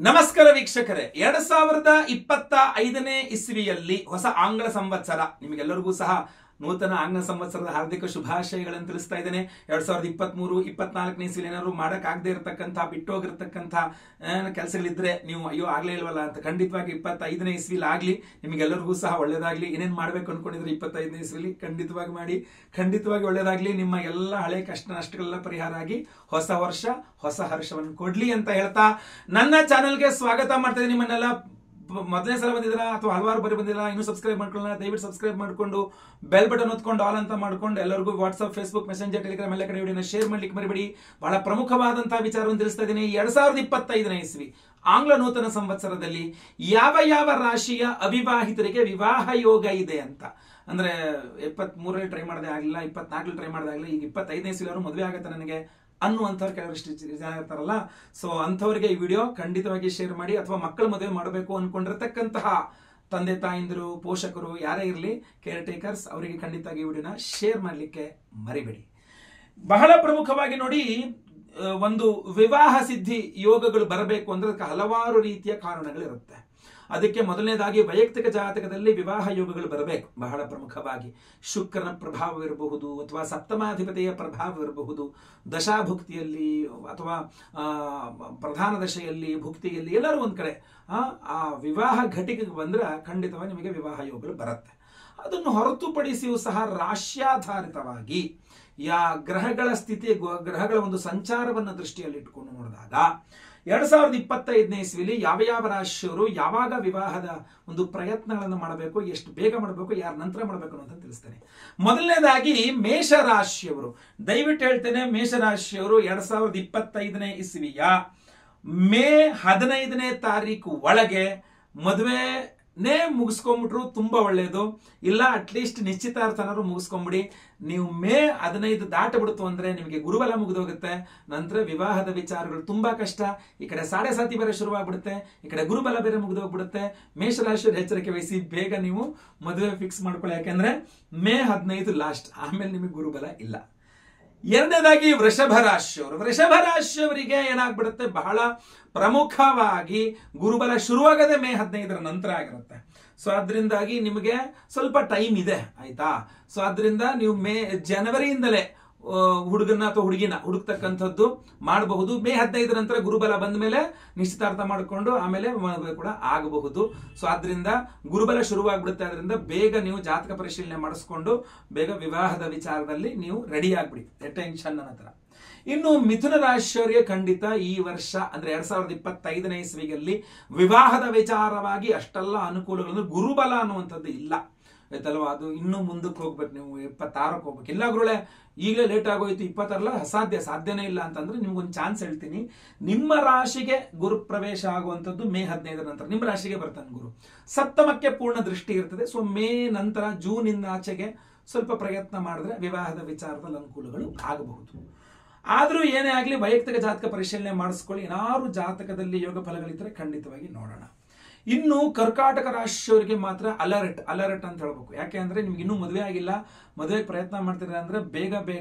ನಮಸ್ಕಾರ ವೀಕ್ಷಕರೇ, 2025ನೇ ಇಸ್ವಿಯಲ್ಲಿ ಹೊಸ ಆಂಗ್ಲ ಸಂವತ್ಸರ ನಿಮಗೆಲ್ಲರಿಗೂ ಸಹ ನೂತನ ಆಂಗ್ಲ ಸಂವತ್ಸರದ ಹಾರ್ದಿಕ ಶುಭಾಶಯಗಳನ್ನು ತಿಳಿಸ್ತಾ ಇದ್ದೇನೆ. 2023-24ನೇ ಇಸ್ವಿಯಲ್ಲಿ ಏನಾದ್ರು ಮಾಡಕ್ಕಾಗದೇ ಇರತಕ್ಕಂಥ ಬಿಟ್ಟೋಗಿರ್ತಕ್ಕಂಥ ಕೆಲಸಗಳಿದ್ರೆ ನೀವು ಅಯ್ಯೋ ಆಗ್ಲೇ ಇಲ್ವಲ್ಲ ಅಂತ ಖಂಡಿತವಾಗಿ 25ನೇ ಇಸ್ವಿಲಿ ಆಗ್ಲಿ, ನಿಮಗೆಲ್ಲರಿಗೂ ಸಹ ಒಳ್ಳೇದಾಗ್ಲಿ. ಏನೇನು ಮಾಡ್ಬೇಕು ಅನ್ಕೊಂಡಿದ್ರೆ 25ನೇ ಇಸ್ವಿಲಿ ಖಂಡಿತವಾಗಿ ಮಾಡಿ, ಖಂಡಿತವಾಗಿ ಒಳ್ಳೇದಾಗ್ಲಿ. ನಿಮ್ಮ ಎಲ್ಲ ಹಳೆ ಕಷ್ಟ ನಷ್ಟಗಳೆಲ್ಲ ಪರಿಹಾರ ಆಗಿ ಹೊಸ ವರ್ಷ ಹೊಸ ಹರ್ಷವನ್ನು ಕೊಡ್ಲಿ ಅಂತ ಹೇಳ್ತಾ ನನ್ನ ಚಾನೆಲ್ಗೆ ಸ್ವಾಗತ ಮಾಡ್ತಾ ಇದ್ದೀನಿ. ನಿಮ್ಮನ್ನೆಲ್ಲ ಮೊದಲನೇ ಸಲ ಬಂದಿದ್ದೀರಾ ಅಥವಾ ಹಲವಾರು ಬರಿ ಬಂದಿಲ್ಲ, ಇನ್ನೂ ಸಬ್ಸ್ಕ್ರೈಬ್ ಮಾಡ್ಕೊಳ್ಳೋಣ, ದಯವಿಟ್ಟು ಸಬ್ಸ್ಕ್ರೈಬ್ ಮಾಡಿಕೊಂಡು ಬೆಲ್ ಬಟನ್ ಹೊತ್ಕೊಂಡು ಆಲ್ ಅಂತ ಮಾಡ್ಕೊಂಡು ಎಲ್ಲರಿಗೂ ವಾಟ್ಸ್ಆಪ್, ಫೇಸ್ಬುಕ್, ಮೆಸೆಂಜರ್, ಟೆಲಿಗ್ರಾಮ್ ಎಲ್ಲ ಕಡೆ ವಿಡಿಯೋನ ಶೇರ್ ಮಾಡ್ಲಿಕ್ಕೆ ಮರಿಬೇಡಿ. ಬಹಳ ಪ್ರಮುಖವಾದಂತಹ ವಿಚಾರವನ್ನು ತಿಳಿಸ್ತಾ ಇದ್ದೀನಿ. 2025ನೇ ಇಸ್ವಿ ಆಂಗ್ಲ ನೂತನ ಸಂವತ್ಸರದಲ್ಲಿ ಯಾವ ಯಾವ ರಾಶಿಯ ಅವಿವಾಹಿತರಿಗೆ ವಿವಾಹ ಯೋಗ ಇದೆ ಅಂತ. ಅಂದ್ರೆ 23ರಲ್ಲಿ ಟ್ರೈ ಮಾಡದೆ ಆಗಲಿಲ್ಲ, 24ರಲ್ಲಿ ಟ್ರೈ ಮಾಡದೆ ಆಗಲಿಲ್ಲ, ಈಗ 25ನೇ ಇಸ್ವಿ ಅವರು ಮದುವೆ ಆಗುತ್ತೆ ನನಗೆ ಅನ್ನುವಂಥವ್ರು ಕೆಲವರಿಷ್ಟು ಜನ ಇರ್ತಾರಲ್ಲ. ಸೊ ಅಂಥವ್ರಿಗೆ ಈ ವಿಡಿಯೋ ಖಂಡಿತವಾಗಿ ಶೇರ್ ಮಾಡಿ. ಅಥವಾ ಮಕ್ಕಳ ಮದುವೆ ಮಾಡಬೇಕು ಅನ್ಕೊಂಡಿರ್ತಕ್ಕಂತಹ ತಂದೆ ತಾಯಿಂದರು, ಪೋಷಕರು ಯಾರೇ ಇರಲಿ, ಕೇರ್ ಟೇಕರ್ಸ್, ಅವರಿಗೆ ಖಂಡಿತವಾಗಿ ಈ ವಿಡಿಯೋನ ಶೇರ್ ಮಾಡಲಿಕ್ಕೆ ಮರಿಬೇಡಿ. ಬಹಳ ಪ್ರಮುಖವಾಗಿ ನೋಡಿ, ಒಂದು ವಿವಾಹ ಸಿದ್ಧಿ ಯೋಗಗಳು ಬರಬೇಕು ಅಂದ್ರೆ ಅದಕ್ಕೆ ಹಲವಾರು ರೀತಿಯ ಕಾರಣಗಳಿರುತ್ತೆ. ಅದಕ್ಕೆ ಮೊದಲನೇದಾಗಿ ವೈಯಕ್ತಿಕ ಜಾತಕದಲ್ಲಿ ವಿವಾಹ ಯೋಗಗಳು ಬರಬೇಕು. ಬಹಳ ಪ್ರಮುಖವಾಗಿ ಶುಕ್ರನ ಪ್ರಭಾವವಿರಬಹುದು, ಅಥವಾ ಸಪ್ತಮಾಧಿಪತಿಯ ಪ್ರಭಾವವಿರಬಹುದು, ದಶಾಭುಕ್ತಿಯಲ್ಲಿ ಅಥವಾ ಪ್ರಧಾನ ದಶೆಯಲ್ಲಿ, ಭುಕ್ತಿಯಲ್ಲಿ, ಎಲ್ಲರೂ ಒಂದ್ ಕಡೆ ಆ ವಿವಾಹ ಘಟಿಕೆಗೆ ಬಂದ್ರೆ ಖಂಡಿತವಾಗಿ ನಿಮಗೆ ವಿವಾಹ ಯೋಗಗಳು ಬರುತ್ತೆ. ಅದನ್ನು ಹೊರತುಪಡಿಸಿಯೂ ಸಹ ರಾಶ್ಯಾಧಾರಿತವಾಗಿ ಗ್ರಹಗಳ ಸ್ಥಿತಿ, ಗ್ರಹಗಳ ಒಂದು ಸಂಚಾರವನ್ನು ದೃಷ್ಟಿಯಲ್ಲಿ ಇಟ್ಟುಕೊಂಡು ನೋಡಿದಾಗ 2025ನೇ ಇಸ್ವಿಲಿ ಯಾವ ಯಾವ ರಾಶಿಯವರು ಯಾವಾಗ ವಿವಾಹದ ಒಂದು ಪ್ರಯತ್ನಗಳನ್ನು ಮಾಡಬೇಕು, ಎಷ್ಟು ಬೇಗ ಮಾಡಬೇಕು, ಯಾರ ನಂತರ ಮಾಡಬೇಕು ಅಂತ ತಿಳಿಸ್ತೇನೆ. ಮೊದಲನೇದಾಗಿ ಮೇಷರಾಶಿಯವರು, ದಯವಿಟ್ಟು ಹೇಳ್ತೇನೆ, ಮೇಷರಾಶಿಯವರು 2025ನೇ ಇಸ್ವಿಯ ಮೇ 15ನೇ ತಾರೀಕು ಒಳಗೆ ಮದುವೆನೇ ಮುಗಿಸ್ಕೊಂಡ್ಬಿಟ್ರು ತುಂಬಾ ಒಳ್ಳೆಯದು. ಇಲ್ಲ ಅಟ್ಲೀಸ್ಟ್ ನಿಶ್ಚಿತಾರ್ಥನಾದ್ರು ಮುಗಿಸ್ಕೊಂಡ್ಬಿಡಿ. ನೀವು ಮೇ 15 ದಾಟಬಿಡ್ತು ಅಂದ್ರೆ ನಿಮಗೆ ಗುರುಬಲ ಮುಗಿದೋಗುತ್ತೆ. ನಂತರ ವಿವಾಹದ ವಿಚಾರಗಳು ತುಂಬಾ ಕಷ್ಟ. ಈ ಕಡೆ ಸಾಡೆ ಸಾತಿ ಬೇರೆ ಶುರುವಾಗ್ಬಿಡುತ್ತೆ, ಈ ಕಡೆ ಗುರುಬಲ ಬೇರೆ ಮುಗಿದೋಗ್ಬಿಡುತ್ತೆ. ಮೇಷರಾಶಿಯವರು ಎಚ್ಚರಿಕೆ ವಹಿಸಿ, ಬೇಗ ನೀವು ಮದುವೆ ಫಿಕ್ಸ್ ಮಾಡ್ಕೊಳ್ಳಿ. ಯಾಕೆಂದ್ರೆ ಮೇ 15 ಲಾಸ್ಟ್, ಆಮೇಲೆ ನಿಮಗೆ ಗುರುಬಲ ಇಲ್ಲ. ಎರಡನೇದಾಗಿ ವೃಷಭ ರಾಶಿಯವರಿಗೆ ಏನಾಗ್ಬಿಡುತ್ತೆ, ಬಹಳ ಪ್ರಮುಖವಾಗಿ ಗುರುಬಲ ಶುರುವಾಗದೆ ಮೇ 15ರ ನಂತರ ಆಗಿರುತ್ತೆ. ಸೊ ಅದರಿಂದಾಗಿ ನಿಮಗೆ ಸ್ವಲ್ಪ ಟೈಮ್ ಇದೆ, ಆಯ್ತಾ. ಸೊ ಅದರಿಂದ ನೀವು ಜನವರಿಯಿಂದಲೇ ಹುಡುಗನ ಅಥವಾ ಹುಡುಗಿನ ಹುಡುಕ್ತಕ್ಕಂಥದ್ದು ಮಾಡಬಹುದು. ಮೇ 15 ನಂತರ ಗುರುಬಲ ಬಂದ ಮೇಲೆ ನಿಶ್ಚಿತಾರ್ಥ ಮಾಡಿಕೊಂಡು ಆಮೇಲೆ ಮದುವೆ ಕೂಡ ಆಗಬಹುದು. ಸೊ ಆದ್ರಿಂದ ಗುರುಬಲ ಶುರುವಾಗ್ಬಿಡುತ್ತೆ. ಅದರಿಂದ ಬೇಗ ನೀವು ಜಾತಕ ಪರಿಶೀಲನೆ ಮಾಡಿಸ್ಕೊಂಡು ಬೇಗ ವಿವಾಹದ ವಿಚಾರದಲ್ಲಿ ನೀವು ರೆಡಿ ಆಗ್ಬಿಡಿ, ಟೆನ್ಷನ್ ಅನ್ನೋ. ಇನ್ನು ಮಿಥುನ ರಾಶಿಯವರಿಗೆ ಖಂಡಿತ ಈ ವರ್ಷ ಅಂದ್ರೆ 2025ನೇ ಇಸ್ವಿಯಲ್ಲಿ ವಿವಾಹದ ವಿಚಾರವಾಗಿ ಅಷ್ಟೆಲ್ಲ ಅನುಕೂಲಗಳನ್ನು, ಗುರುಬಲ ಅನ್ನುವಂಥದ್ದು ಇಲ್ಲ, ಆಯ್ತಲ್ವಾ. ಅದು ಇನ್ನೂ ಮುಂದಕ್ಕೆ ಹೋಗ್ಬೇಕು, ನೀವು 26ಕ್ಕೆ ಹೋಗ್ಬೇಕು. ಇಲ್ಲ ಗುರುಳೆ ಈಗಲೇ ಲೇಟ್ ಆಗೋಯ್ತು, 26 ಸಾಧ್ಯನೇ ಇಲ್ಲ ಅಂತಂದ್ರೆ ನಿಮ್ಗೊಂದು ಚಾನ್ಸ್ ಹೇಳ್ತೀನಿ. ನಿಮ್ಮ ರಾಶಿಗೆ ಗುರು ಪ್ರವೇಶ ಆಗುವಂಥದ್ದು ಮೇ 15ರ ನಂತರ ನಿಮ್ಮ ರಾಶಿಗೆ ಬರ್ತಾನೆ ಗುರು. ಸಪ್ತಮಕ್ಕೆ ಪೂರ್ಣ ದೃಷ್ಟಿ ಇರ್ತದೆ. ಸೊ ಮೇ ನಂತರ ಜೂನ್ ಇಂದ ಆಚೆಗೆ ಸ್ವಲ್ಪ ಪ್ರಯತ್ನ ಮಾಡಿದ್ರೆ ವಿವಾಹದ ವಿಚಾರದಲ್ಲಿ ಅನುಕೂಲಗಳು ಆಗಬಹುದು. ಆದ್ರೂ ಏನೇ ಆಗ್ಲಿ ವೈಯಕ್ತಿಕ ಜಾತಕ ಪರಿಶೀಲನೆ ಮಾಡಿಸ್ಕೊಳ್ಳಿ. ಏನಾದ್ರು ಜಾತಕದಲ್ಲಿ ಯೋಗ ಫಲಗಳಿದ್ರೆ ಖಂಡಿತವಾಗಿ ನೋಡೋಣ. ಇನ್ನು ಕರ್ಕಾಟಕ ರಾಶಿಯವರಿಗೆ ಮಾತ್ರ ಅಲರ್ಟ್ ಅಂತ ಹೇಳ್ಬೇಕು. ಯಾಕೆ ಅಂದ್ರೆ ನಿಮ್ಗೆ ಇನ್ನೂ ಮದುವೆ ಆಗಿಲ್ಲ, ಮದುವೆಗೆ ಪ್ರಯತ್ನ ಮಾಡ್ತೀರಾ ಅಂದ್ರೆ ಬೇಗ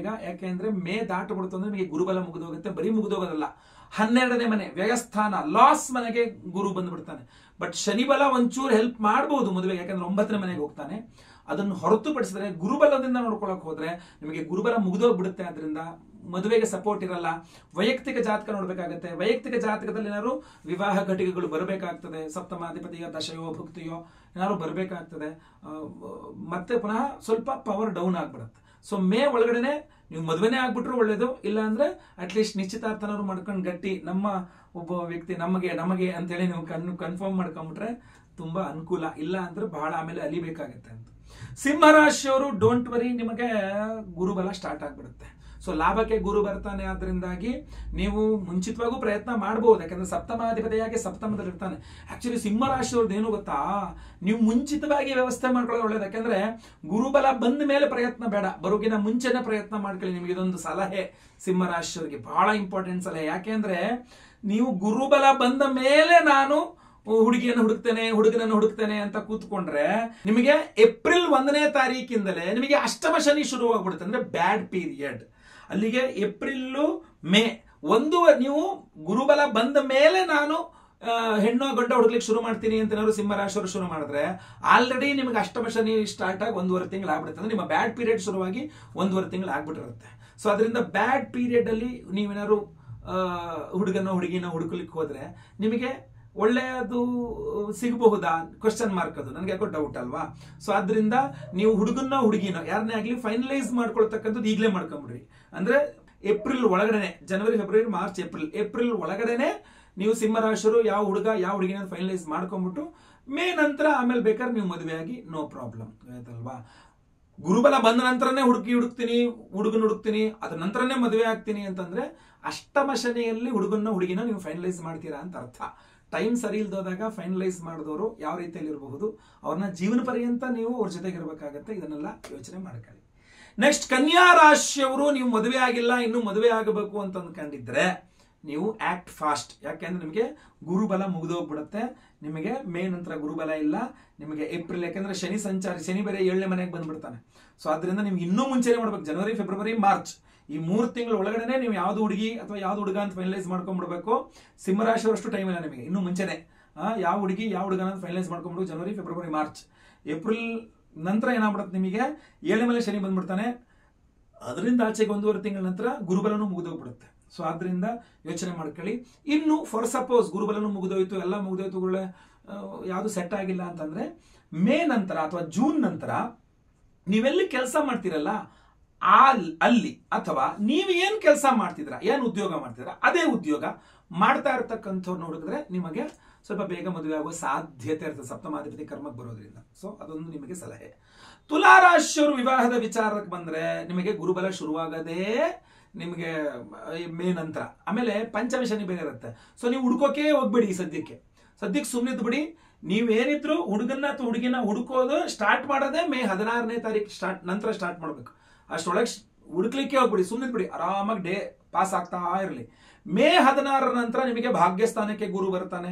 ಯಾಕೆ ಅಂದ್ರೆ ಮೇ ದಾಟಬಿಡ್ತು ಅಂದ್ರೆ ನಿಮಗೆ ಗುರುಬಲ ಮುಗಿದೋಗುತ್ತೆ. ಬರೀ ಮುಗಿದೋಗೋದಲ್ಲ, 12ನೇ ಮನೆ ವ್ಯಯಸ್ಥಾನ, ಲಾಸ್ ಮನೆಗೆ ಗುರು ಬಂದ್ಬಿಡ್ತಾನೆ. ಬಟ್ ಶನಿಬಲ ಒಂಚೂರು ಹೆಲ್ಪ್ ಮಾಡಬಹುದು ಮದುವೆಗೆ, ಯಾಕಂದ್ರೆ 9ನೇ ಮನೆಗೆ ಹೋಗ್ತಾನೆ. ಅದನ್ನು ಹೊರತುಪಡಿಸಿದ್ರೆ ಗುರುಬಲದಿಂದ ನೋಡ್ಕೊಳಕ್ ಹೋದ್ರೆ ನಿಮಗೆ ಗುರುಬಲ ಮುಗಿದೋಗ್ಬಿಡುತ್ತೆ. ಅದರಿಂದ ಮದುವೆಗೆ ಸಪೋರ್ಟ್ ಇರಲ್ಲ. ವೈಯಕ್ತಿಕ ಜಾತಕ ನೋಡ್ಬೇಕಾಗತ್ತೆ. ವೈಯಕ್ತಿಕ ಜಾತಕದಲ್ಲಿ ಏನಾದ್ರು ವಿವಾಹ ಘಟಿಕೆಗಳು ಬರಬೇಕಾಗ್ತದೆ. ಸಪ್ತಮಾಧಿಪತಿಯೋ ದಶೆಯೋ ಭುಕ್ತಿಯೋ ಏನಾದ್ರು ಬರಬೇಕಾಗ್ತದೆ. ಮತ್ತೆ ಪುನಃ ಸ್ವಲ್ಪ ಪವರ್ ಡೌನ್ ಆಗ್ಬಿಡುತ್ತೆ. ಸೊ ಮೇ ಒಳಗಡೆನೆ ನೀವು ಮದುವೆನೇ ಆಗ್ಬಿಟ್ರು ಒಳ್ಳೇದು. ಇಲ್ಲ ಅಂದ್ರೆ ಅಟ್ಲೀಸ್ಟ್ ನಿಶ್ಚಿತಾರ್ಥನಾದ್ರು ಮಾಡ್ಕೊಂಡು ಗಟ್ಟಿ ನಮ್ಮ ಒಬ್ಬ ವ್ಯಕ್ತಿ ನಮಗೆ ಅಂತೇಳಿ ನೀವು ಕನ್ಫರ್ಮ್ ಮಾಡ್ಕೊಂಡ್ಬಿಟ್ರೆ ತುಂಬಾ ಅನುಕೂಲ. ಇಲ್ಲ ಅಂದ್ರೆ ಬಹಳ ಆಮೇಲೆ ಅಲಿಬೇಕಾಗತ್ತೆ ಅಂತ. ಸಿಂಹರಾಶಿಯವರು ಡೋಂಟ್ ವರಿ, ನಿಮಗೆ ಗುರುಬಲ ಸ್ಟಾರ್ಟ್ ಆಗ್ಬಿಡುತ್ತೆ. ಸೊ ಲಾಭಕ್ಕೆ ಗುರು ಬರ್ತಾನೆ. ಆದ್ರಿಂದಾಗಿ ನೀವು ಮುಂಚಿತವಾಗೂ ಪ್ರಯತ್ನ ಮಾಡಬಹುದು, ಯಾಕಂದ್ರೆ ಸಪ್ತಮಾಧಿಪತಿಯಾಗಿ ಸಪ್ತಮದಲ್ಲಿ ಇರ್ತಾನೆ. ಆಕ್ಚುಲಿ ಸಿಂಹರಾಶಿಯವ್ರದ್ದು ಏನು ಗೊತ್ತಾ, ನೀವು ಮುಂಚಿತವಾಗಿ ವ್ಯವಸ್ಥೆ ಮಾಡ್ಕೊಳ್ಳೋದು ಒಳ್ಳೇದು. ಯಾಕಂದ್ರೆ ಗುರುಬಲ ಬಂದ ಮೇಲೆ ಪ್ರಯತ್ನ ಬೇಡ, ಬರೋಗಿನ ಮುಂಚೆನೆ ಪ್ರಯತ್ನ ಮಾಡ್ಕೊಳ್ಳಿ. ನಿಮಗೆ ಇದೊಂದು ಸಲಹೆ ಸಿಂಹರಾಶಿಯವರಿಗೆ, ಬಹಳ ಇಂಪಾರ್ಟೆಂಟ್ ಸಲಹೆ. ಯಾಕೆಂದ್ರೆ ನೀವು ಗುರುಬಲ ಬಂದ ಮೇಲೆ ನಾನು ಹುಡುಗನನ್ನು ಹುಡುಕ್ತೇನೆ ಅಂತ ಕೂತ್ಕೊಂಡ್ರೆ ನಿಮಗೆ ಏಪ್ರಿಲ್ 1ನೇ ತಾರೀಕಿಂದಲೇ ನಿಮಗೆ ಅಷ್ಟಮ ಶನಿ ಶುರುವಾಗ್ಬಿಡುತ್ತೆ. ಅಂದ್ರೆ ಬ್ಯಾಡ್ ಪೀರಿಯಡ್. ಅಲ್ಲಿಗೆ ಏಪ್ರಿಲ್ ಮೇ ಒಂದು ನೀವು ಗುರುಬಲ ಬಂದ ಮೇಲೆ ನಾನು ಹೆಣ್ಣು ಗಂಡ ಹುಡುಕ್ಲಿಕ್ಕೆ ಶುರು ಮಾಡ್ತೀನಿ ಅಂತ ಏನಾದ್ರು ಸಿಂಹ ರಾಶಿಯವರು ಶುರು ಮಾಡಿದ್ರೆ ಆಲ್ರೆಡಿ ನಿಮಗೆ ಅಷ್ಟಮ ಶನಿ ಸ್ಟಾರ್ಟ್ ಆಗಿ 1.5 ತಿಂಗಳು ಆಗ್ಬಿಡುತ್ತೆ. ಅಂದ್ರೆ ನಿಮ್ಮ ಬ್ಯಾಡ್ ಪೀರಿಯಡ್ ಶುರುವಾಗಿ 1.5 ತಿಂಗಳು ಆಗ್ಬಿಟ್ಟಿರುತ್ತೆ. ಸೊ ಅದರಿಂದ ಬ್ಯಾಡ್ ಪೀರಿಯಡ್ ಅಲ್ಲಿ ನೀವೇನಾದ್ರು ಹುಡುಗಿನ ಹುಡುಕಲಿಕ್ಕೆ ಹೋದ್ರೆ ನಿಮಗೆ ಒಳ್ಳೆಯದು ಸಿಗಬಹುದಾ ಕ್ವಶನ್ ಮಾರ್ಕ್, ಅದು ನನಗೆ ಯಾಕೋ ಡೌಟ್ ಅಲ್ವಾ. ಸೊ ಆದ್ರಿಂದ ನೀವು ಹುಡುಗಿನ ಯಾರನ್ನೇ ಆಗ್ಲಿ ಫೈನಲೈಸ್ ಮಾಡ್ಕೊಳ್ತಕ್ಕಂಥದ್ದು ಈಗಲೇ ಮಾಡ್ಕೊಂಬಿಡ್ರಿ. ಅಂದ್ರೆ ಏಪ್ರಿಲ್ ಒಳಗಡೆನೆ, ಜನವರಿ ಫೆಬ್ರವರಿ ಮಾರ್ಚ್ ಏಪ್ರಿಲ್ ಒಳಗಡೆನೆ ನೀವು ಸಿಂಹರಾಶಿಯರು ಯಾವ ಹುಡುಗಿನ ಫೈನಲೈಸ್ ಮಾಡ್ಕೊಂಡ್ಬಿಟ್ಟು ಮೇ ನಂತರ ಆಮೇಲೆ ಬೇಕಾದ್ರೆ ನೀವು ಮದುವೆ ಆಗಿ ನೋ ಪ್ರಾಬ್ಲಮ್ ಆಯ್ತಲ್ವಾ. ಗುರುಬಲ ಬಂದ ನಂತರನೇ ಹುಡುಕ್ತೀನಿ ಅದ್ರ ನಂತರನೇ ಮದುವೆ ಆಗ್ತೀನಿ ಅಂತಂದ್ರೆ ಅಷ್ಟಮ ಶನಿಯಲ್ಲಿ ಹುಡುಗಿನ ನೀವು ಫೈನಲೈಸ್ ಮಾಡ್ತೀರಾ ಅಂತ ಅರ್ಥ. ಟೈಮ್ ಸರಿ ಇಲ್ದೋದಾಗ ಫೈನಲೈಸ್ ಮಾಡಿದವರು ಯಾವ ರೀತಿಯಲ್ಲಿ ಇರಬಹುದು, ಅವ್ರನ್ನ ಜೀವನ ಪರ್ಯಂತ ನೀವು ಅವ್ರ ಜೊತೆಗೆ ಇರಬೇಕಾಗತ್ತೆ. ಇದನ್ನೆಲ್ಲ ಯೋಚನೆ ಮಾಡ್ಕೊಳ್ಳಿ. ನೆಕ್ಸ್ಟ್ ಕನ್ಯಾ ರಾಶಿಯವರು ನೀವು ಮದುವೆ ಆಗಿಲ್ಲ, ಇನ್ನು ಮದುವೆ ಆಗಬೇಕು ಅಂತ ಅಂದ್ಕೊಂಡಿದ್ರೆ ನೀವು ಆಕ್ಟ್ ಫಾಸ್ಟ್. ಯಾಕೆಂದ್ರೆ ನಿಮಗೆ ಗುರುಬಲ ಮುಗಿದೋಗ್ಬಿಡುತ್ತೆ. ನಿಮಗೆ ಮೇ ನಂತರ ಗುರುಬಲ ಇಲ್ಲ, ನಿಮಗೆ ಏಪ್ರಿಲ್, ಯಾಕೆಂದ್ರೆ ಶನಿ ಬೇರೆ 7ನೇ ಮನೆಗೆ ಬಂದ್ಬಿಡ್ತಾನೆ. ಸೊ ಆದ್ರಿಂದ ನಿಮ್ಗೆ ಇನ್ನೂ ಮುಂಚೆನೆ ಮಾಡ್ಬೇಕು. ಜನವರಿ ಫೆಬ್ರವರಿ ಮಾರ್ಚ್ ಈ 3 ತಿಂಗಳ ಒಳಗಡೆ ನೀವು ಯಾವ್ದು ಹುಡುಗಿ ಅಥವಾ ಯಾವ್ದು ಹುಡುಗ ಅಂತ ಫೈನಲೈಸ್ ಮಾಡ್ಕೊಂಡ್ಬಿಡ್ಬೇಕು. ಸಿಂಹರಾಶಿಯವರಷ್ಟು ಟೈಮ್ ಇಲ್ಲ ನಿಮಗೆ, ಇನ್ನು ಮುಂಚೆನೆ ಯಾವ ಹುಡುಗಿ ಯಾವ ಹುಡುಗ ಅಂತ ಫೈನಲೈಸ್ ಮಾಡ್ಕೊಂಡ್ಬಿಡು. ಜನವರಿ ಫೆಬ್ರವರಿ ಮಾರ್ಚ್ ಏಪ್ರಿಲ್ ನಂತರ ಏನಾಗ್ಬಿಡುತ್ತೆ, ನಿಮಗೆ 7ನೇ ಮನೆ ಶನಿ ಬಂದ್ಬಿಡ್ತಾನೆ. ಅದರಿಂದ ಆಚೆಗೆ 1.5 ತಿಂಗಳ ನಂತರ ಗುರುಬಲನೂ ಮುಗಿದೋಗ್ಬಿಡುತ್ತೆ. ಸೊ ಆದ್ರಿಂದ ಯೋಚನೆ ಮಾಡ್ಕೊಳ್ಳಿ. ಇನ್ನು ಫಾರ್ ಸಪೋಸ್ ಗುರುಬಲನು ಮುಗಿದೋಯ್ತು, ಎಲ್ಲ ಮುಗಿದೋಯ್ತು, ಯಾವುದು ಸೆಟ್ ಆಗಿಲ್ಲ ಅಂತಂದ್ರೆ ಮೇ ನಂತರ ಅಥವಾ ಜೂನ್ ನಂತರ ನೀವೆಲ್ಲಿ ಕೆಲಸ ಮಾಡ್ತೀರಲ್ಲ ಅಲ್ಲಿ, ಅಥವಾ ನೀವು ಏನ್ ಕೆಲಸ ಮಾಡ್ತಿದ್ರ, ಏನ್ ಉದ್ಯೋಗ ಮಾಡ್ತಿದ್ರ, ಅದೇ ಉದ್ಯೋಗ ಮಾಡ್ತಾ ಇರತಕ್ಕಂಥವ್ರನ್ನ ಹುಡುಕಿದ್ರೆ ನಿಮಗೆ ಸ್ವಲ್ಪ ಬೇಗ ಮದುವೆ ಆಗುವ ಸಾಧ್ಯತೆ ಇರ್ತದೆ, ಸಪ್ತಮಾಧಿಪತಿ ಕರ್ಮಕ್ಕೆ ಬರೋದ್ರಿಂದ. ಸೊ ಅದೊಂದು ನಿಮಗೆ ಸಲಹೆ. ತುಲಾರಾಶಿಯವರು ವಿವಾಹದ ವಿಚಾರಕ್ಕೆ ಬಂದ್ರೆ ನಿಮಗೆ ಗುರುಬಲ ಶುರುವಾಗದೇ ನಿಮಗೆ ಮೇ ನಂತರ, ಆಮೇಲೆ ಪಂಚಮ ಶನಿ ಬೇರೆ ಇರುತ್ತೆ. ಸೊ ನೀವು ಹುಡುಕೋಕೆ ಹೋಗ್ಬೇಡಿ. ಸದ್ಯಕ್ಕೆ ಸುಮ್ಮನಿದ್ದು ಬಿಡಿ. ನೀವೇನಿದ್ರು ಹುಡುಗನ ಅಥವಾ ಹುಡುಗಿನ ಹುಡುಕೋದು ಸ್ಟಾರ್ಟ್ ಮಾಡೋದೇ ಮೇ 16ನೇ ತಾರೀಕು ನಂತರ ಸ್ಟಾರ್ಟ್ ಮಾಡ್ಬೇಕು. ಅಷ್ಟೊಳಗೆ ಹುಡುಕ್ಲಿಕ್ಕೆ ಹೋಗ್ಬಿಡಿ, ಸುಮ್ಮನಿದ್ ಬಿಡಿ, ಆರಾಮಾಗಿ ಡೇ ಪಾಸ್ ಆಗ್ತಾ ಇರಲಿ. ಮೇ 16ರ ನಂತರ ನಿಮಗೆ ಭಾಗ್ಯಸ್ಥಾನಕ್ಕೆ ಗುರು ಬರ್ತಾನೆ,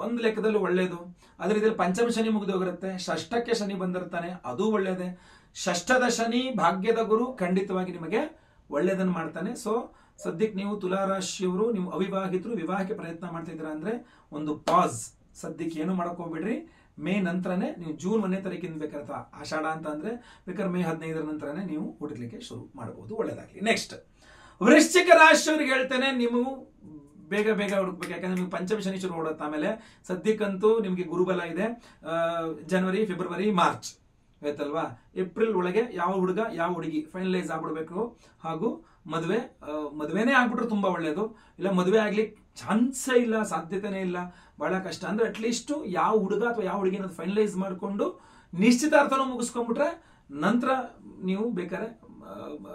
ಒಂದು ಲೆಕ್ಕದಲ್ಲಿ ಒಳ್ಳೇದು. ಅದ್ರ ಇದರಲ್ಲಿ ಪಂಚಮ ಶನಿ ಮುಗಿದೋಗಿರುತ್ತೆ, ಷಷ್ಠಕ್ಕೆ ಶನಿ ಬಂದಿರ್ತಾನೆ, ಅದು ಒಳ್ಳೇದೇ. ಷಷ್ಠದ ಶನಿ ಭಾಗ್ಯದ ಗುರು ಖಂಡಿತವಾಗಿ ನಿಮಗೆ ಒಳ್ಳೇದನ್ನು ಮಾಡ್ತಾನೆ. ಸೊ ಸದ್ಯಕ್ಕೆ ನೀವು ತುಲಾರಾಶಿಯವರು, ನೀವು ಅವಿವಾಹಿತರು ವಿವಾಹಕ್ಕೆ ಪ್ರಯತ್ನ ಮಾಡ್ತಾ ಇದ್ದೀರಾ ಅಂದ್ರೆ ಒಂದು ಪಾಸ್. ಸದ್ಯಕ್ಕೆ ಏನು ಮಾಡಕ್ ಹೋಗ್ಬಿಡ್ರಿ. ಮೇ ನಂತರನೇ ನೀವು ಜೂನ್ 1ನೇ ತಾರೀಕಿಂದ ಬೇಕಾದ್ರೆ ಆಷಾಢ ಅಂತ ಅಂದ್ರೆ ಬೇಕಾದ್ರೆ ಮೇ 15ರ ನಂತರನೇ ನೀವು ಹುಡುಕ್ಲಿಕ್ಕೆ ಶುರು ಮಾಡಬಹುದು. ಒಳ್ಳೇದಾಗ್ಲಿ. ನೆಕ್ಸ್ಟ್ ವೃಶ್ಚಿಕ ರಾಶಿಯವರಿಗೆ ಹೇಳ್ತೇನೆ, ನೀವು ಬೇಗ ಹುಡುಕ್ಬೇಕು. ಯಾಕಂದ್ರೆ ನಿಮ್ಗೆ ಪಂಚಮ ಶನಿ ಶುರು ಓಡುತ್ತೆ. ಆಮೇಲೆ ಸದ್ಯಕ್ಕಂತೂ ನಿಮ್ಗೆ ಗುರುಬಲ ಇದೆ. ಜನವರಿ ಫೆಬ್ರವರಿ ಮಾರ್ಚ್ ಆಯ್ತಲ್ವಾ. ಏಪ್ರಿಲ್ ಒಳಗೆ ಯಾವ ಹುಡುಗ ಯಾವ ಹುಡುಗಿ ಫೈನಲೈಸ್ ಆಗ್ಬಿಡ್ಬೇಕು. ಹಾಗೂ ಮದುವೆನೇ ಆಗ್ಬಿಟ್ರೆ ತುಂಬಾ ಒಳ್ಳೇದು. ಇಲ್ಲ ಮದುವೆ ಆಗ್ಲಿಕ್ಕೆ ಚಾನ್ಸೇ ಇಲ್ಲ, ಸಾಧ್ಯತೆನೇ ಇಲ್ಲ, ಬಹಳ ಕಷ್ಟ. ಅಂದ್ರೆ ಅಟ್ಲೀಸ್ಟ್ ಯಾವ ಹುಡುಗ ಅಥವಾ ಯಾವ ಹುಡುಗಿನ ಫೈನಲೈಸ್ ಮಾಡಿಕೊಂಡು ನಿಶ್ಚಿತಾರ್ಥನೂ ಮುಗಿಸ್ಕೊಂಡ್ಬಿಟ್ರೆ ನಂತರ ನೀವು ಬೇಕಾದ್ರೆ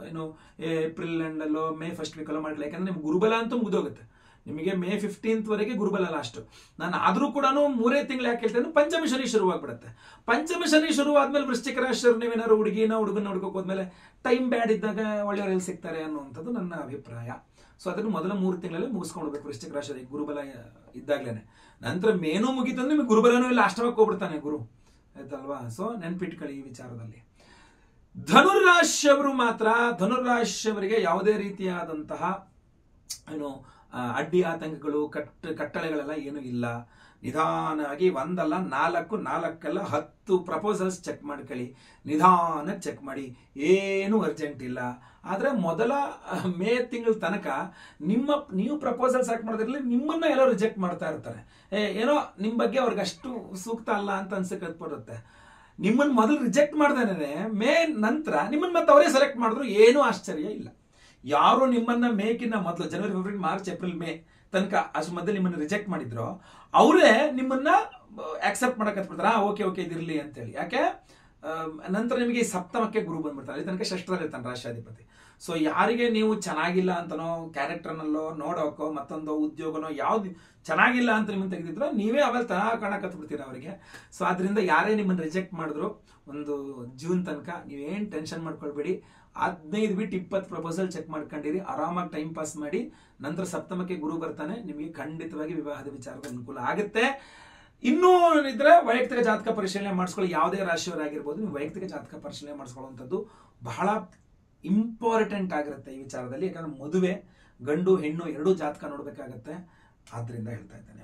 ಏನು ಏಪ್ರಿಲ್ ಎಂಡಲ್ಲೋ ಮೇ ಫಸ್ಟ್ ವೀಕಲ್ಲೋ ಮಾಡಲಿ. ಯಾಕಂದ್ರೆ ನಿಮ್ಗೆ ಗುರುಬಲ ಅಂತೂ ಮುಗಿದೋಗುತ್ತೆ. ನಿಮಗೆ ಮೇ 15th ವರೆಗೆ ಗುರುಬಲ ಲಾಸ್ಟ್. ನಾನು ಆದ್ರೂ ಕೂಡ 3 ತಿಂಗಳು ಯಾಕೆ ಹೇಳ್ತೇನೆ, ಪಂಚಮ ಶನಿ ಶುರುವಾಗ್ಬಿಡುತ್ತೆ. ಪಂಚಮ ಶನಿ ಶುರುವಾದ್ಮೇಲೆ ವೃಶ್ಚಿಕ ರಾಶಿಯವರು ನೀವೇನಾದ್ರು ಹುಡುಗನ ಹುಡುಕೋಕ್ ಹೋದ್ಮೇಲೆ ಟೈಮ್ ಬ್ಯಾಡ್ ಇದ್ದಾಗ ಒಳ್ಳೆಯವರು ಎಲ್ಲಿ ಸಿಗ್ತಾರೆ ಅನ್ನುವಂಥದ್ದು ನನ್ನ ಅಭಿಪ್ರಾಯ. ಸೊ ಅದನ್ನು ಮೊದಲ 3 ತಿಂಗಳಲ್ಲಿ ಮುಗಿಸ್ಕೊಂಡ್ಬೇಕು ವೃಶ್ಚಿಕ ರಾಶಿ ಗುರುಬಲ ಇದ್ದಾಗ್ಲೇನೆ. ನಂತರ ಮೇನೂ ಮುಗಿತಂದ್ರೆ ನಿಮಗೆ ಗುರುಬಲನೂ ಇಲ್ಲ, ಅಷ್ಟಮಕ್ಕೆ ಹೋಗ್ಬಿಡ್ತಾನೆ ಗುರು ಆಯ್ತಲ್ವಾ. ಸೊ ನೆನ್ಪಿಟ್ಕೊಳ್ಳಿ ಈ ವಿಚಾರದಲ್ಲಿ. ಧನುರಾಶಿಯವರಿಗೆ ಯಾವುದೇ ರೀತಿಯಾದಂತಹ ಏನು ಅಡ್ಡಿ ಆತಂಕಗಳು ಕಟ್ಟಳೆಗಳೆಲ್ಲ ಏನೂ ಇಲ್ಲ. ನಿಧಾನವಾಗಿ 1 ಅಲ್ಲ 4 10 ಪ್ರಪೋಸಲ್ಸ್ ಚೆಕ್ ಮಾಡ್ಕೊಳ್ಳಿ. ನಿಧಾನಕ್ಕೆ ಚೆಕ್ ಮಾಡಿ, ಏನು ಅರ್ಜೆಂಟ್ ಇಲ್ಲ. ಆದ್ರೆ ಮೊದಲ ಮೇ ತಿಂಗಳ ತನಕ ನೀವು ಪ್ರಪೋಸಲ್ಸ್ ಹಾಕಿ ಮಾಡೋದ್ರಲ್ಲಿ ನಿಮ್ಮನ್ನ ಎಲ್ಲೋ ರಿಜೆಕ್ಟ್ ಮಾಡ್ತಾ ಇರ್ತಾರೆ. ಏನೋ ನಿಮ್ ಬಗ್ಗೆ ಅವ್ರಿಗೆ ಅಷ್ಟು ಸೂಕ್ತ ಅಲ್ಲ ಅಂತ ಅನ್ಸಕ್ಕೆ ಬರುತ್ತೆ. ನಿಮ್ಮನ್ನ ಮೊದಲು ರಿಜೆಕ್ಟ್ ಮಾಡ್ದೇನೆ ಮೇ ನಂತರ ನಿಮ್ಮನ್ನ ಮತ್ತೆ ಅವರೇ ಸೆಲೆಕ್ಟ್ ಮಾಡಿದ್ರು ಏನೂ ಆಶ್ಚರ್ಯ ಇಲ್ಲ. ಯಾರು ನಿಮ್ಮನ್ನ ಮೇಕಿನ ಮೊದಲು ಜನವರಿ ಫೆಬ್ರವರಿ ಮಾರ್ಚ್ ಏಪ್ರಿಲ್ ಮೇ ತನಕ ಅಷ್ಟು ಮಧ್ಯೆ ನಿಮ್ಮನ್ನ ರಿಜೆಕ್ಟ್ ಮಾಡಿದ್ರು, ಅವರೇ ನಿಮ್ಮನ್ನ ಆಕ್ಸೆಪ್ಟ್ ಮಾಡಕ್ ಹತ್ಬಿಡ್ತಾರ. ಓಕೆ ಇದಿರ್ಲಿ ಅಂತೇಳಿ. ಯಾಕೆ ನಂತರ ನಿಮಗೆ ಸಪ್ತಮಕ್ಕೆ ಗುರು ಬಂದ್ಬಿಡ್ತಾರೆ. ಅಲ್ಲಿ ತನಕ ಷಷ್ಠದಲ್ಲಿ ಇರ್ತಾನೆ ರಾಷ್ಟ್ರಾಧಿಪತಿ. ಸೊ ಯಾರಿಗೆ ನೀವು ಚೆನ್ನಾಗಿಲ್ಲ ಅಂತನೋ ಕ್ಯಾರೆಕ್ಟರ್ನಲ್ಲೋ ನೋಡೋಕೋ ಮತ್ತೊಂದು ಉದ್ಯೋಗನೋ ಯಾವ್ದು ಚೆನ್ನಾಗಿಲ್ಲ ಅಂತ ನಿಮ್ಮನ್ನು ತೆಗೆದಿದ್ರು ನೀವೇ ಅವೆಲ್ಲ ಕಾಣಕ್ ಹತ್ಬಿಡ್ತೀರ ಅವರಿಗೆ. ಸೊ ಆದ್ರಿಂದ ಯಾರೇ ನಿಮ್ಮನ್ನ ರಿಜೆಕ್ಟ್ ಮಾಡಿದ್ರು ಒಂದು ಜೂನ್ ತನಕ ನೀವೇನ್ ಟೆನ್ಷನ್ ಮಾಡ್ಕೊಳ್ಬೇಡಿ. 15 ಬಿಟ್ಟು 20 ಪ್ರಪೋಸಲ್ ಚೆಕ್ ಮಾಡ್ಕೊಂಡಿರಿ, ಆರಾಮಾಗಿ ಟೈಮ್ ಪಾಸ್ ಮಾಡಿ. ನಂತರ ಸಪ್ತಮಕ್ಕೆ ಗುರು ಬರ್ತಾನೆ, ನಿಮಗೆ ಖಂಡಿತವಾಗಿ ವಿವಾಹದ ವಿಚಾರದ ಅನುಕೂಲ ಆಗುತ್ತೆ. ಇನ್ನೂ ಇದ್ರೆ ವೈಯಕ್ತಿಕ ಜಾತಕ ಪರಿಶೀಲನೆ ಮಾಡಿಸ್ಕೊಳ್ಳಿ. ಯಾವುದೇ ರಾಶಿಯವರಾಗಿರ್ಬೋದು, ನೀವು ವೈಯಕ್ತಿಕ ಜಾತಕ ಪರಿಶೀಲನೆ ಮಾಡಿಸ್ಕೊಳ್ಳುವಂಥದ್ದು ಬಹಳ ಇಂಪಾರ್ಟೆಂಟ್ ಆಗಿರುತ್ತೆ ಈ ವಿಚಾರದಲ್ಲಿ. ಯಾಕಂದ್ರೆ ಮದುವೆ ಗಂಡು ಹೆಣ್ಣು ಎರಡೂ ಜಾತಕ ನೋಡ್ಬೇಕಾಗತ್ತೆ. ಆದ್ರಿಂದ ಹೇಳ್ತಾ ಇದ್ದೇನೆ.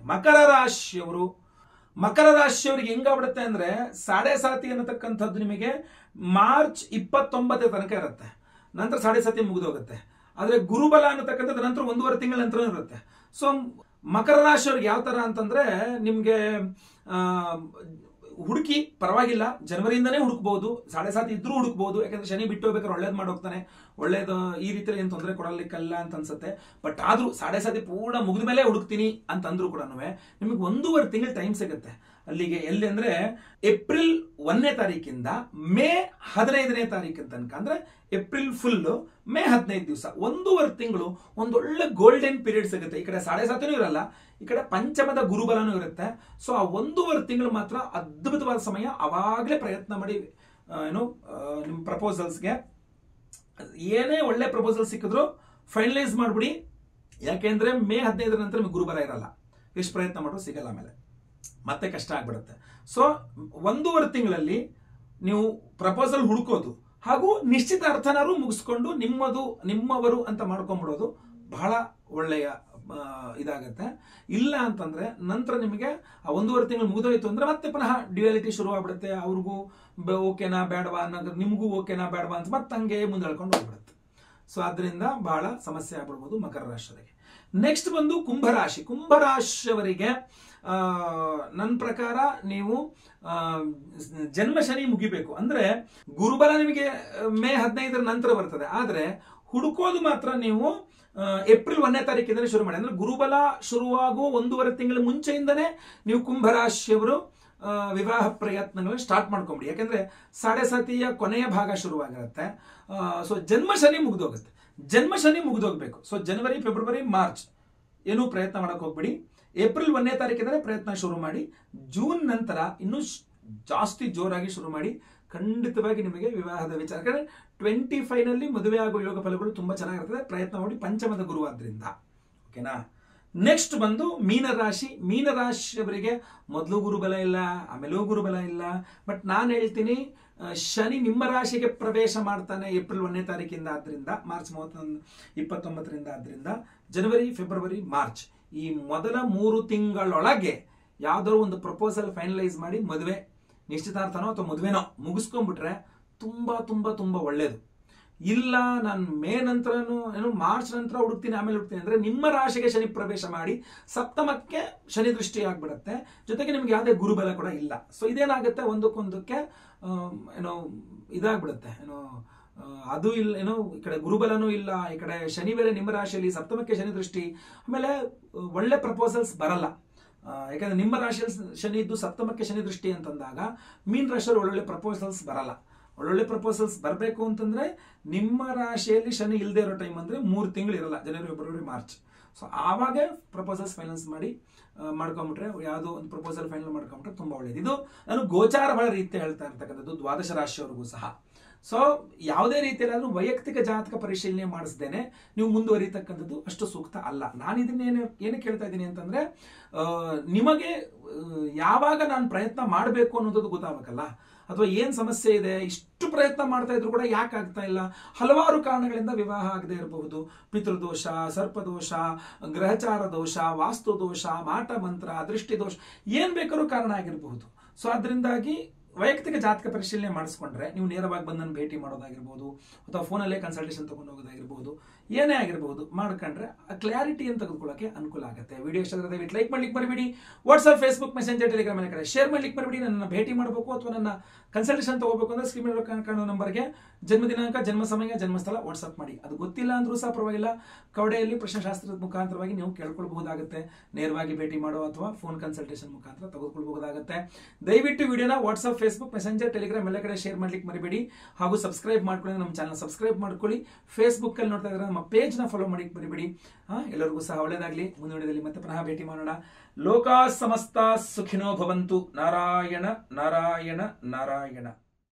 ಮಕರ ರಾಶಿಯವರಿಗೆ ಹೆಂಗಾಗ್ಬಿಡುತ್ತೆ ಅಂದ್ರೆ ಸಾಡೆ ಸಾತಿ ಅನ್ನತಕ್ಕಂಥದ್ದು ನಿಮಗೆ ಮಾರ್ಚ್ 29 ತನಕ ಇರುತ್ತೆ. ನಂತರ ಸಾಡೆ ಸಾತಿ ಮುಗಿದೋಗುತ್ತೆ. ಆದ್ರೆ ಗುರುಬಲ ಅನ್ನತಕ್ಕಂಥದ್ದು ನಂತರ 1.5 ತಿಂಗಳ ನಂತರ ಇರುತ್ತೆ. ಸೊ ಮಕರ ರಾಶಿಯವ್ರಿಗೆ ಯಾವ ತರ ಅಂತಂದ್ರೆ ನಿಮ್ಗೆ ಹುಡುಕಿ ಪರವಾಗಿಲ್ಲ, ಜನವರಿಯಿಂದನೇ ಹುಡುಕ್ಬಹುದು, ಸಾಡೆ ಸಾತಿ ಇದ್ರೂ ಹುಡುಕ್ಬಹುದು. ಯಾಕಂದ್ರೆ ಶನಿ ಬಿಟ್ಟು ಹೋಗ್ಬೇಕಾದ್ರೆ ಒಳ್ಳೇದು ಮಾಡೋಗ್ತಾನೆ, ಒಳ್ಳೇದು ಈ ರೀತಿಯಲ್ಲಿ ಏನು ತೊಂದರೆ ಕೊಡಲಿಕ್ಕಲ್ಲ ಅಂತ ಅನ್ಸುತ್ತೆ. ಬಟ್ ಆದ್ರೂ ಸಾಡೆ ಸಾತಿ ಪೂರ್ಣ ಮುಗಿದ ಮೇಲೆ ಹುಡುಕ್ತೀನಿ ಅಂತಂದ್ರೂ ಕೂಡ ನಿಮಗೆ 1.5 ತಿಂಗಳು ಟೈಮ್ ಸಿಗುತ್ತೆ. ಅಲ್ಲಿಗೆ ಎಲ್ಲಿ ಅಂದ್ರೆ ಏಪ್ರಿಲ್ 1ನೇ ತಾರೀಕಿಂದ ಮೇ 15ನೇ ತಾರೀಕಿನ ತನಕ, ಅಂದ್ರೆ ಏಪ್ರಿಲ್ ಫುಲ್, ಮೇ 15 ದಿವಸ, 1.5 ತಿಂಗಳು ಒಂದೊಳ್ಳೆ ಗೋಲ್ಡನ್ ಪೀರಿಯಡ್ ಸಿಗುತ್ತೆ. ಈ ಕಡೆ ಸಾಡೆ ಸಾತಿನೂ ಇರಲ್ಲ, ಈ ಕಡೆ ಪಂಚಮದ ಗುರುಬಲನೂ ಇರುತ್ತೆ. ಸೊ ಆ 1.5 ತಿಂಗಳು ಮಾತ್ರ ಅದ್ಭುತವಾದ ಸಮಯ. ಅವಾಗಲೇ ಪ್ರಯತ್ನ ಮಾಡಿ ನಿಮ್ಮ ಪ್ರಪೋಸಲ್ಸ್ಗೆ ಏನೇ ಒಳ್ಳೆ ಪ್ರಪೋಸಲ್ ಸಿಕ್ಕಿದ್ರು ಫೈನಲೈಸ್ ಮಾಡ್ಬಿಡಿ. ಯಾಕೆಂದ್ರೆ ಮೇ 15 ನಂತರ ನಿಮಗೆ ಗುರುಬಲ ಇರಲ್ಲ, ಎಷ್ಟು ಪ್ರಯತ್ನ ಮಾಡೋದು ಸಿಗಲ್ಲ, ಆಮೇಲೆ ಮತ್ತೆ ಕಷ್ಟ ಆಗ್ಬಿಡುತ್ತೆ. ಸೊ 1.5 ತಿಂಗಳಲ್ಲಿ ನೀವು ಪ್ರಪೋಸಲ್ ಹುಡುಕೋದು ಹಾಗೂ ನಿಶ್ಚಿತಾರ್ಥನಾರು ಮುಗಿಸ್ಕೊಂಡು ನಿಮ್ಮವರು ಅಂತ ಮಾಡ್ಕೊಂಡ್ಬಿಡೋದು ಬಹಳ ಒಳ್ಳೆಯ ಇದಾಗತ್ತೆ. ಇಲ್ಲ ಅಂತಂದ್ರೆ ನಂತರ ನಿಮಗೆ ಆ 1.5 ತಿಂಗಳು ಮುಗಿದೋಯ್ತು ಅಂದ್ರೆ ಮತ್ತೆ ಪುನಃ ಡ್ಯುಯಾಲಿಟಿ ಶುರು ಆಗ್ಬಿಡುತ್ತೆ. ಅವ್ರಿಗೂ ಓಕೆನಾ ಬೇಡವಾ ಅನ್ನೋದು, ನಿಮಗೂ ಓಕೆನಾ ಬೇಡವಾ ಅಂತ ಮತ್ತೆ ಹಂಗೆ ಮುಂದೆ ಹೇಳ್ಕೊಂಡು ಹೋಗ್ಬಿಡುತ್ತೆ. ಸೊ ಆದ್ರಿಂದ ಬಹಳ ಸಮಸ್ಯೆ ಆಗ್ಬಿಡ್ಬೋದು ಮಕರ ರಾಶಿಯವರಿಗೆ. ನೆಕ್ಸ್ಟ್ ಬಂದು ಕುಂಭರಾಶಿಯವರಿಗೆ ನನ್ನ ಪ್ರಕಾರ ನೀವು ಜನ್ಮ ಶನಿ ಮುಗಿಬೇಕು. ಅಂದ್ರೆ ಗುರುಬಲ ನಿಮಗೆ ಮೇ 15 ನಂತರ ಬರ್ತದೆ. ಆದ್ರೆ ಹುಡುಕೋದು ಮಾತ್ರ ನೀವು ಏಪ್ರಿಲ್ 1ನೇ ತಾರೀಕಿಂದಲೇ ಶುರು ಮಾಡಿ. ಅಂದ್ರೆ ಗುರುಬಲ ಶುರುವಾಗುವ 1.5 ತಿಂಗಳ ಮುಂಚೆಯಿಂದನೇ ನೀವು ಕುಂಭರಾಶಿಯವರು ವಿವಾಹ ಪ್ರಯತ್ನಗಳನ್ನ ಸ್ಟಾರ್ಟ್ ಮಾಡ್ಕೊಂಬಿಡಿ. ಯಾಕಂದ್ರೆ ಸಾಡೆ ಸಾತಿಯ ಕೊನೆಯ ಭಾಗ ಶುರುವಾಗಿರುತ್ತೆ. ಸೊ ಜನ್ಮ ಶನಿ ಮುಗಿದೋಗ್ಬೇಕು. ಸೊ ಜನವರಿ, ಫೆಬ್ರವರಿ, ಮಾರ್ಚ್ ಏನೂ ಪ್ರಯತ್ನ ಮಾಡಕ್ ಹೋಗ್ಬಿಡಿ. ಏಪ್ರಿಲ್ 1ನೇ ತಾರೀಕಿಂದಲೇ ಪ್ರಯತ್ನ ಶುರು ಮಾಡಿ. ಜೂನ್ ನಂತರ ಇನ್ನೂ ಜಾಸ್ತಿ ಜೋರಾಗಿ ಶುರು ಮಾಡಿ. ಖಂಡಿತವಾಗಿ ನಿಮಗೆ ವಿವಾಹದ ವಿಚಾರ, ಯಾಕಂದ್ರೆ 25 ನಲ್ಲಿ ಮದುವೆ ಆಗುವ ಯೋಗ ಫಲಗಳು ತುಂಬಾ ಚೆನ್ನಾಗಿರ್ತದೆ. ಪ್ರಯತ್ನ ಮಾಡಿ, ಪಂಚಮದ ಗುರು ಆದ್ರಿಂದ. ಓಕೆನಾ. ನೆಕ್ಸ್ಟ್ ಬಂದು ಮೀನರಾಶಿಯವರಿಗೆ ಮೊದಲು ಗುರುಬಲ ಇಲ್ಲ, ಆಮೇಲೂ ಗುರುಬಲ ಇಲ್ಲ. ಬಟ್ ನಾನು ಹೇಳ್ತೀನಿ, ಶನಿ ನಿಮ್ಮ ರಾಶಿಗೆ ಪ್ರವೇಶ ಮಾಡ್ತಾನೆ ಏಪ್ರಿಲ್ 1ನೇ ತಾರೀಕಿಂದ, ಆದ್ರಿಂದ ಮಾರ್ಚ್ 29ರಿಂದ. ಆದ್ರಿಂದ ಜನವರಿ, ಫೆಬ್ರವರಿ, ಮಾರ್ಚ್ ಈ ಮೊದಲ 3 ತಿಂಗಳೊಳಗೆ ಯಾವ್ದಾದ್ರು ಒಂದು ಪ್ರಪೋಸಲ್ ಫೈನಲೈಸ್ ಮಾಡಿ ಮದುವೆ, ನಿಶ್ಚಿತಾರ್ಥನೋ ಅಥವಾ ಮದುವೆನೋ ಮುಗಿಸ್ಕೊಂಡ್ಬಿಟ್ರೆ ತುಂಬಾ ತುಂಬಾ ತುಂಬಾ ಒಳ್ಳೇದು. ಇಲ್ಲ ನಾನು ಮೇ ನಂತರನು ಮಾರ್ಚ್ ನಂತರ ಹುಡುಕ್ತೀನಿ, ಆಮೇಲೆ ಹುಡುಕ್ತೀನಿ ಅಂದ್ರೆ ನಿಮ್ಮ ರಾಶಿಗೆ ಶನಿ ಪ್ರವೇಶ ಮಾಡಿ ಸಪ್ತಮಕ್ಕೆ ಶನಿ ದೃಷ್ಟಿ ಆಗ್ಬಿಡತ್ತೆ. ಜೊತೆಗೆ ನಿಮ್ಗೆ ಯಾವುದೇ ಗುರುಬಲ ಕೂಡ ಇಲ್ಲ. ಸೊ ಇದೇನಾಗುತ್ತೆ, ಒಂದಕ್ಕೆ ಇದಾಗ್ಬಿಡುತ್ತೆ. ಅದು ಇಲ್ಲ, ಈ ಕಡೆ ಗುರುಬಲನೂ ಇಲ್ಲ, ಈ ಕಡೆ ಶನಿ ಬೇರೆ ನಿಮ್ಮ ರಾಶಿಯಲ್ಲಿ, ಸಪ್ತಮಕ್ಕೆ ಶನಿ ದೃಷ್ಟಿ, ಆಮೇಲೆ ಒಳ್ಳೆ ಪ್ರಪೋಸಲ್ಸ್ ಬರಲ್ಲ. ಯಾಕಂದ್ರೆ ನಿಮ್ಮ ರಾಶಿಯಲ್ಲಿ ಶನಿ ಇದ್ದು ಸಪ್ತಮಕ್ಕೆ ಶನಿ ದೃಷ್ಟಿ ಅಂತಂದಾಗ ಮೀನ್ ರಾಶಿಯಲ್ಲಿ ಒಳ್ಳೊಳ್ಳೆ ಪ್ರಪೋಸಲ್ಸ್ ಬರಲ್ಲ. ಒಳ್ಳೊಳ್ಳೆ ಪ್ರಪೋಸಲ್ಸ್ ಬರಬೇಕು ಅಂತಂದ್ರೆ ನಿಮ್ಮ ರಾಶಿಯಲ್ಲಿ ಶನಿ ಇಲ್ಲದೆ ಇರೋ ಟೈಮ್ ಅಂದ್ರೆ 3 ತಿಂಗಳು ಇರಲ್ಲ, ಜನವರಿ, ಫೆಬ್ರವರಿ, ಮಾರ್ಚ್. ಸೊ ಆವಾಗ ಪ್ರಪೋಸಲ್ಸ್ ಫೈನಾನ್ಸ್ ಮಾಡ್ಕೊಂಡ್ಬಿಟ್ರೆ, ಯಾವುದೋ ಒಂದು ಪ್ರಪೋಸಲ್ ಫೈನಲ್ ಮಾಡ್ಕೊಂಡ್ಬಿಟ್ರೆ ತುಂಬಾ ಒಳ್ಳೇದು. ಇದು ನಾನು ಗೋಚಾರಗಳ ರೀತಿ ಹೇಳ್ತಾ ಇರ್ತಕ್ಕಂಥದ್ದು ದ್ವಾದಶ ರಾಶಿಯವರೆಗೂ ಸಹ. ಸೊ ಯಾವುದೇ ರೀತಿಯಲ್ಲಿ ವೈಯಕ್ತಿಕ ಜಾತಕ ಪರಿಶೀಲನೆ ಮಾಡಿಸ್ದೇನೆ ನೀವು ಮುಂದುವರಿತಕ್ಕಂಥದ್ದು ಅಷ್ಟು ಸೂಕ್ತ ಅಲ್ಲ. ನಾನು ಏನಕ್ಕೆ ಹೇಳ್ತಾ ಇದ್ದೀನಿ ಅಂತಂದ್ರೆ, ನಿಮಗೆ ಯಾವಾಗ ನಾನು ಪ್ರಯತ್ನ ಮಾಡಬೇಕು ಅನ್ನೋದು ಗೊತ್ತಾಗಬೇಕಲ್ಲ, ಅಥವಾ ಏನ್ ಸಮಸ್ಯೆ ಇದೆ, ಇಷ್ಟು ಪ್ರಯತ್ನ ಮಾಡ್ತಾ ಇದ್ರು ಕೂಡ ಯಾಕೆ ಆಗ್ತಾ ಇಲ್ಲ. ಹಲವಾರು ಕಾರಣಗಳಿಂದ ವಿವಾಹ ಆಗದೆ ಇರಬಹುದು. ಪಿತೃದೋಷ, ಸರ್ಪದೋಷ, ಗ್ರಹಚಾರ ದೋಷ, ವಾಸ್ತು ದೋಷ, ಮಾಟ ಮಂತ್ರ, ದೃಷ್ಟಿ ದೋಷ, ಏನ್ ಬೇಕಾದ್ರೂ ಕಾರಣ ಆಗಿರಬಹುದು. ಸೊ ಅದರಿಂದಾಗಿ ವೈಯಕ್ತಿಕ ಜಾತಕ ಪರಿಶೀಲನೆ ಮಾಡಿಸ್ಕೊಂಡ್ರೆ ನೀವು ನೇರವಾಗಿ ಬಂದು ನನ್ನ ಭೇಟಿ ಮಾಡೋದಾಗಿರ್ಬೋದು, ಅಥವಾ ಫೋನಲ್ಲೇ ಕನ್ಸಲ್ಟೇಷನ್ ತಗೊಂಡು ಹೋಗೋದಾಗಿರ್ಬೋದು, ಏನೇ ಆಗಿರಬಹುದು, ಮಾಡ್ಕೊಂಡ್ರೆ ಆ ಕ್ಲಾರಿಟಿಯನ್ನು ತೆಗೆದುಕೊಳ್ಳೋಕೆ ಅನುಕೂಲ ಆಗುತ್ತೆ. ವಿಡಿಯೋ ಇಷ್ಟ ಆದರೆ ದಯವಿಟ್ಟು ಲೈಕ್ ಮಾಡ್ಲಿಕ್ಕೆ ಮರಿಬೇಡಿ. ವಾಟ್ಸ್ಆಪ್, ಫೇಸ್ಬುಕ್, ಮೆಸೆಂಜರ್, ಟೆಲಿಗ್ರಾಮ್ ಎಲ್ಲ ಕಡೆ ಶೇರ್ ಮಾಡ್ಲಿಕ್ಕೆ ಮರಿಬೇಡಿ. ನನ್ನ ಭೇಟಿ ಮಾಡಬೇಕು ಅಥವಾ ನನ್ನ ಕನ್ಸಲ್ಟೇಷನ್ ತಗೋಬೇಕು ಅಂದ್ರೆ ಸ್ಕ್ರೀನ್ ಮೇಲೆ ಕಾಣೋ ನಂಬರ್ಗೆ ಜನ್ಮ ದಿನಾಂಕ, ಜನ್ಮ ಸಮಯ, ಜನ್ಮಸ್ಥಳ ವಾಟ್ಸ್ಆಪ್ ಮಾಡಿ. ಅದು ಗೊತ್ತಿಲ್ಲ ಅಂದ್ರೂ ಸಹ ಪರವಾಗಿಲ್ಲ, ಕವಡೆಯಲ್ಲಿ ಪ್ರಶ್ನೆಶಾಸ್ತ್ರದ ಮುಖಾಂತರವಾಗಿ ನೀವು ಕೇಳ್ಕೊಳ್ಬಹುದಾಗುತ್ತೆ. ನೇರವಾಗಿ ಭೇಟಿ ಮಾಡೋ ಅಥವಾ ಫೋನ್ ಕನ್ಸಲ್ಟೇಷನ್ ಮುಖಾಂತರ ತೆಗೆದುಕೊಳ್ಬಹುದಾಗುತ್ತೆ. ದಯವಿಟ್ಟು ವಿಡಿಯೋನ ವಾಟ್ಸ್ಆಪ್, ಫೇಸ್ಬುಕ್, ಮೆಸೆಂಜರ್, ಟೆಲಿಗ್ರಾಮ್ ಎಲ್ಲ ಕಡೆ ಶೇರ್ ಮಾಡ್ಲಿಕ್ಕೆ ಮರಿಬೇಡಿ. ಹಾಗೂ ಸಬ್ಸ್ಕ್ರೈಬ್ ಮಾಡ್ಕೊಳ್ಳಿ, ನಮ್ಮ ಚಾನಲ್ ಸಬ್ಸ್ಕ್ರೈಬ್ ಮಾಡ್ಕೊಳ್ಳಿ. ಫೇಸ್ಬುಕ್ ಅಲ್ಲಿ ನೋಡ್ತಾ ಇದ್ರೆ ನಮ್ಮ ಪೇಜ್ ನ ಫಾಲೋ ಮಾಡಿ ಮರಿಬೇಡಿ. ಎಲ್ಲರಿಗೂ ಸಹ ಒಳ್ಳೆಯದಾಗಲಿ. ಮುಂದಿನ ವಿಡಿಯೋದಲ್ಲಿ ಮತ್ತೆ ಪುನಃ ಭೇಟಿ ಮಾಡೋಣ. ಲೋಕಾ ಸಮಸ್ತ ಸುಖಿನೋ ಭವಂತು. ನಾರಾಯಣ ನಾರಾಯಣ ನಾರಾಯಣ.